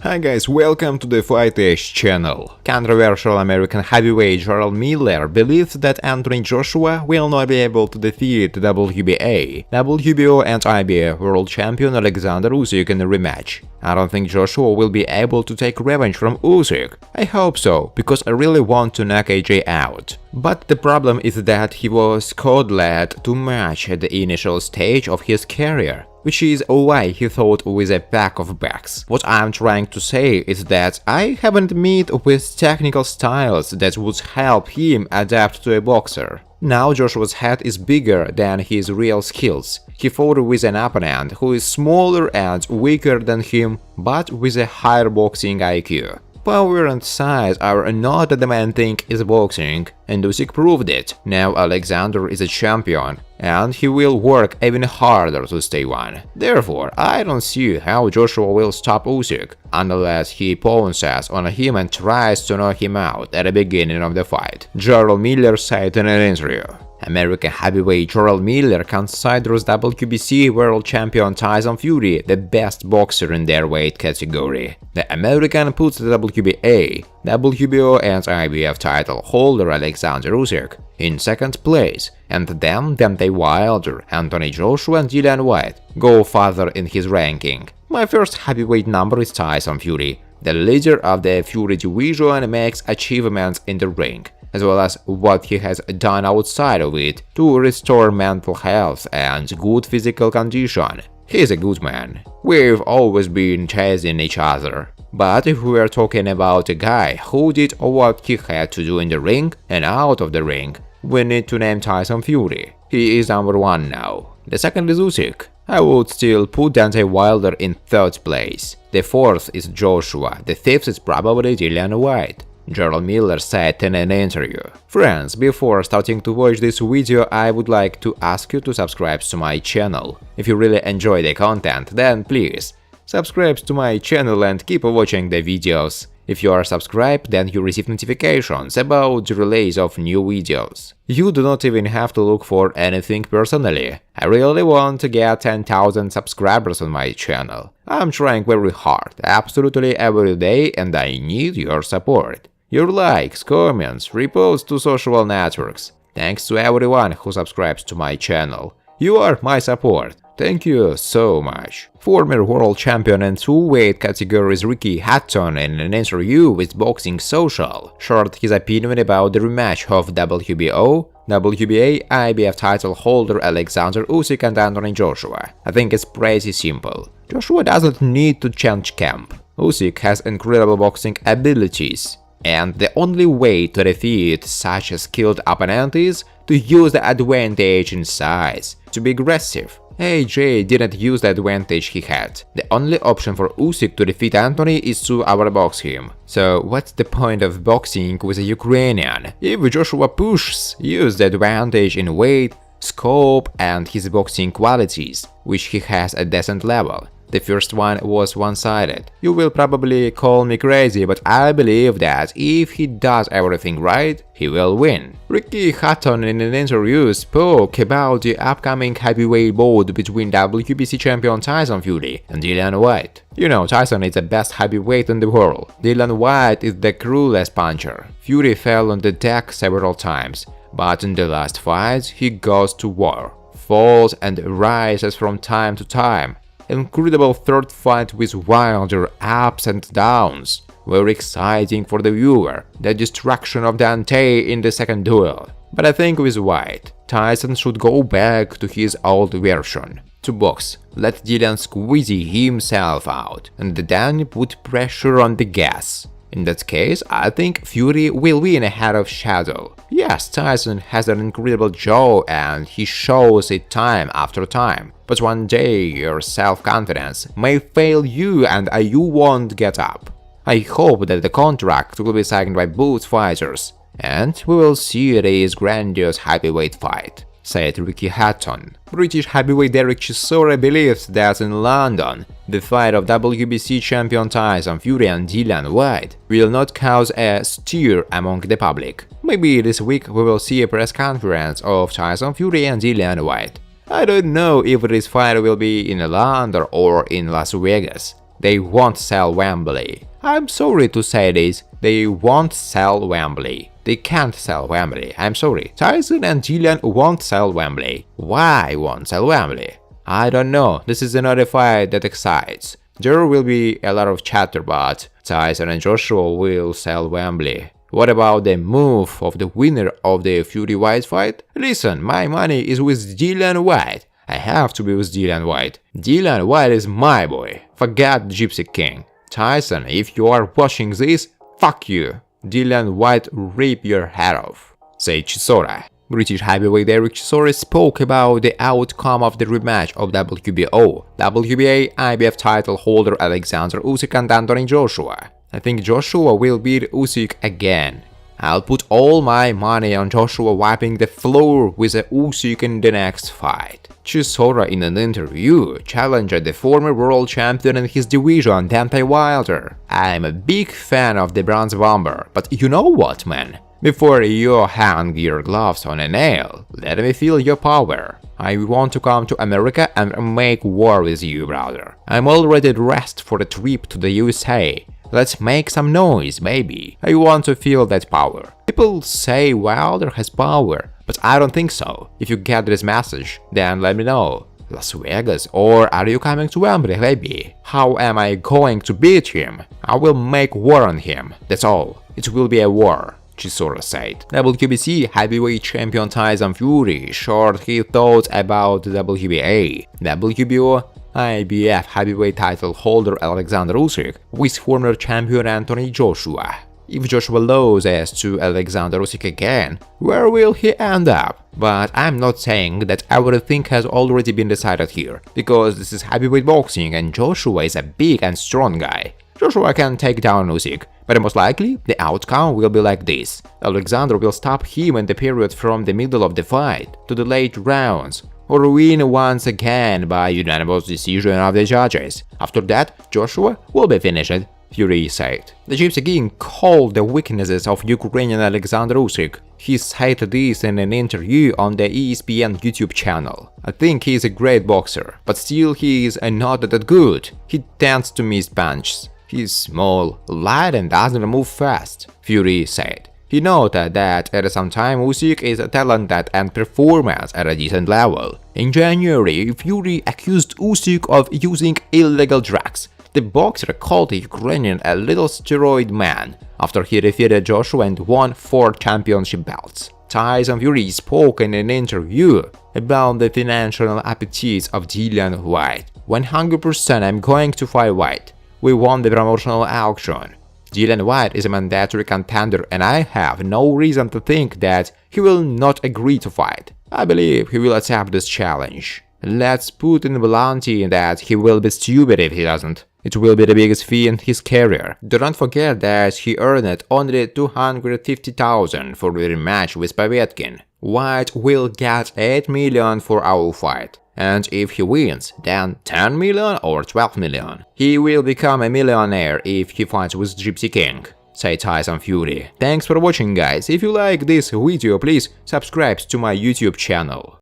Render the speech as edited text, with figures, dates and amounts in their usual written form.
Hi guys, welcome to the Fight Edge channel. Controversial American heavyweight Jarrell Miller believes that Anthony Joshua will not be able to defeat WBA, WBO and IBF world champion Alexander Usyk in a rematch. I don't think Joshua will be able to take revenge from Usyk. I hope so, because I really want to knock AJ out. But the problem is that he was coddled too much at the initial stage of his career, which is why he fought with a pack of backs. What I'm trying to say is that I haven't met with technical styles that would help him adapt to a boxer. Now Joshua's head is bigger than his real skills. He fought with an opponent who is smaller and weaker than him, but with a higher boxing IQ. Power and size are not the main thing in boxing, and Usyk proved it. Now Alexander is a champion, and he will work even harder to stay one. Therefore, I don't see how Joshua will stop Usyk, unless he pounces on him and tries to knock him out at the beginning of the fight, Jarrell Miller said in an interview. American heavyweight Jarrell Miller considers WBC world champion Tyson Fury the best boxer in their weight category. The American puts the WBA, WBO and IBF title holder Alexander Usyk in second place, and then Deontay Wilder, Anthony Joshua and Whyte go further in his ranking. My first heavyweight number is Tyson Fury. The leader of the Fury division makes achievements in the ring, as well as what he has done outside of it to restore mental health and good physical condition. He's a good man. We've always been chasing each other. But if we're talking about a guy who did what he had to do in the ring and out of the ring, we need to name Tyson Fury. He is number one now. The second is Usyk. I would still put Deontay Wilder in third place. The fourth is Joshua. The fifth is probably Whyte. Jarrell Miller said in an interview. Friends, before starting to watch this video, I would like to ask you to subscribe to my channel. If you really enjoy the content, then please subscribe to my channel and keep watching the videos. If you are subscribed, then you receive notifications about the release of new videos. You do not even have to look for anything personally. I really want to get 10,000 subscribers on my channel. I'm trying very hard, absolutely every day, and I need your support. Your likes, comments, reposts to social networks. Thanks to everyone who subscribes to my channel. You are my support. Thank you so much. Former world champion in two weight categories Ricky Hatton, in an interview with Boxing Social, shared his opinion about the rematch of WBO, WBA, IBF title holder Alexander Usyk and Anthony Joshua. I think it's pretty simple. Joshua doesn't need to change camp. Usyk has incredible boxing abilities, and the only way to defeat such a skilled opponent is to use the advantage in size, to be aggressive. AJ didn't use the advantage he had. The only option for Usyk to defeat Anthony is to outbox him. So what's the point of boxing with a Ukrainian? If Joshua pushes, use the advantage in weight, scope and his boxing qualities, which he has at decent level. The first one was one-sided. You will probably call me crazy, but I believe that if he does everything right, he will win. Ricky Hatton in an interview spoke about the upcoming heavyweight bout between WBC champion Tyson Fury and Whyte. You know, Tyson is the best heavyweight in the world. Whyte is the cruelest puncher. Fury fell on the deck several times, but in the last fight he goes to war, falls and rises from time to time. Incredible third fight with Wilder, ups and downs. Very exciting for the viewer, the destruction of Deontay in the second duel. But I think with Whyte, Tyson should go back to his old version. To box, let Dylan squeeze himself out, and then put pressure on the gas. In that case, I think Fury will win ahead of Shadow. Yes, Tyson has an incredible jaw and he shows it time after time. But one day your self-confidence may fail you and you won't get up. I hope that the contract will be signed by both fighters, and we will see this grandiose heavyweight fight, said Ricky Hatton. British heavyweight Dereck Chisora believes that in London, the fight of WBC champion Tyson Fury and Whyte will not cause a stir among the public. Maybe this week we will see a press conference of Tyson Fury and Whyte. I don't know if this fight will be in London or in Las Vegas. they won't sell Wembley. I'm sorry to say this, they won't sell Wembley. They can't sell Wembley, I'm sorry. Tyson and Dillian won't sell Wembley. Why won't sell Wembley? I don't know, this is not a fight that excites. There will be a lot of chatter, but Tyson and Joshua will sell Wembley. What about the move of the winner of the Fury-Whyte fight? Listen, my money is with Dillian Whyte. I have to be with Dillian Whyte. Dillian Whyte is my boy. Forget Gypsy King. Tyson, if you are watching this, fuck you. Dillian Whyte rip your head off. Said Chisora. British heavyweight Dereck Chisora spoke about the outcome of the rematch of WBO, WBA, IBF title holder Alexander Usyk and Anthony Joshua. I think Joshua will beat Usyk again. I'll put all my money on Joshua wiping the floor with a Usyk in the next fight. Chisora in an interview challenged the former world champion in his division, Deontay Wilder. I'm a big fan of the bronze bomber, but you know what, man? Before you hang your gloves on a nail, let me feel your power. I want to come to America and make war with you, brother. I'm already dressed for a trip to the USA. Let's make some noise, baby. I want to feel that power. People say Wilder has power, but I don't think so. If you get this message, then let me know. Las Vegas, or are you coming to Wembley, baby? How am I going to beat him? I will make war on him, that's all. It will be a war, Chisora said. WBC heavyweight champion Tyson Fury shared his thoughts about the WBA, WBO, IBF heavyweight title holder Alexander Usyk with former champion Anthony Joshua. If Joshua loses to Alexander Usyk again, where will he end up? But I'm not saying that everything has already been decided here, because this is heavyweight boxing and Joshua is a big and strong guy. Joshua can take down Usyk, but most likely the outcome will be like this. Alexander will stop him in the period from the middle of the fight to the late rounds, or win once again by unanimous decision of the judges. After that, Joshua will be finished, Fury said. The Gypsy King called the weaknesses of Ukrainian Alexander Usyk. He said this in an interview on the ESPN YouTube channel. I think he is a great boxer, but still he is not that good. He tends to miss punches. He's small, light and doesn't move fast, Fury said. He noted that at some time Usyk is talented and performs at a decent level. In January, Fury accused Usyk of using illegal drugs. The boxer called the Ukrainian a little steroid man after he defeated Joshua and won 4 championship belts. Tyson Fury spoke in an interview about the financial appetites of Dillian Whyte. 100% I'm going to fight Whyte. We won the promotional auction. Dillian Whyte is a mandatory contender and I have no reason to think that he will not agree to fight. I believe he will accept this challenge. Let's put in bluntly that he will be stupid if he doesn't. It will be the biggest fee in his career. Don't forget that he earned only $250,000 for the rematch with Povetkin. Whyte will get $8 million for our fight. And if he wins, then 10 million or 12 million. He will become a millionaire if he fights with Gypsy King, said Tyson Fury. Thanks for watching, guys. If you like this video, please subscribe to my YouTube channel.